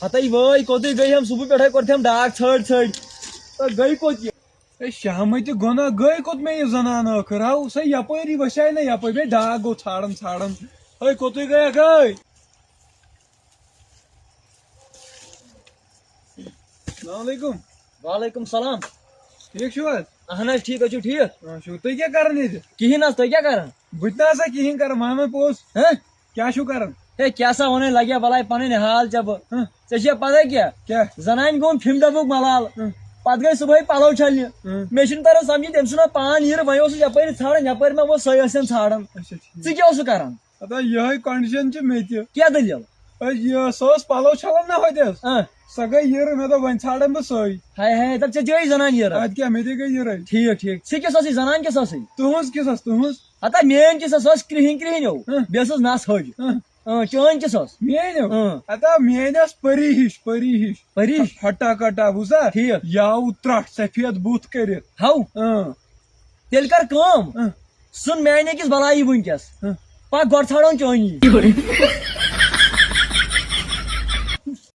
ہتائی وٲے کوٚتٕے گٔے ہم صبح پٮ۪ٹھے کوٚرتھم ڈاک ژھٲڑ ژھٲڑ تہٕ گٔے کوٚت یہِ اے شام تہ گۄنا گٔے کوٚت مےٚ یہِ زنان ٲخر ہاو سۄ یپٲری وسیے نہ یپٲرۍ بیٚیہِ ڈاک گوٚو ژھانڈان ژھانڈان ہے کوٚتُے گٔیکھ ہے السلام علیکم وعلیکم سلام ٹھیک چھو حظ اہن حظ ٹھیک حظ ٹھیک تُہۍ کیٛاہ کران ییٚتہِ کہیٖنۍ حظ تُہۍ کیٛاہ کران بہٕ تہِ نہ ہسا کِہیٖنۍ کران ون پوٚز ہاں کیٛاہ چھُو کران ہے کیٛاہ سا ونے لگیا بلاے پنٕنۍ حال ژےٚ بہٕ ژےٚ چھےٚ پتہ کیٛاہ کیٛاہ زنانہِ گوٚوُم فِم ڈبُک ملال پتہٕ گٔے صبحٲے پلو چھلنہِ مےٚ چھُنہٕ تران سمجھی تٔمۍ سُنٛد پان یِرٕ وۄنۍ اوسُس یپٲرۍ ژھانڈان یپٲرۍ مےٚ ووٚن سۄے ٲسِن ژھانڈان اچھا ٹھیٖک ژٕ کیٛاہ اوسُکھ کران ادا یِہے کنڈیشن چھِ مےٚ تہِ کیٛاہ دٔلیٖل یہِ سۄ ٲس پلو چھلان نہ ہوٚتٮ۪س سۄ گٔے یِرٕ مےٚ دوٚپ وۄنۍ ژھانڈن بہٕ سۄے ہاے ہاے دپ ژےٚ تہِ گٔے زنان یِرٕ ادٕ کیٛاہ مےٚ تہِ گٔے یِرٕے ٹھیٖک ٹھیٖک ژٕ کِس ٲسٕے زنان کِس ٲسٕے تُہنٛز کِس ٲس تُہنٛز ہتا میٲنۍ کِس ٲس سۄ ٲس کرٛہِنۍ کرٛہِنۍ ہیوٗ بیٚیہِ ٲسٕس نس ہٕج چٲنۍ کِس ٲس میٲنۍ ادا میٲنۍ ٲس پری ہِش پری ہٹا کٹا بوٗزا ٹھیٖک یاوٕ ترٹھ سفید بُتھ کٔرِتھ ہو تیٚلہِ کر کٲم ژھٕن میانہِ أکِس بلایی وٕنکیٚس پتہٕ گۄڈٕ ژھانڈون چٲنی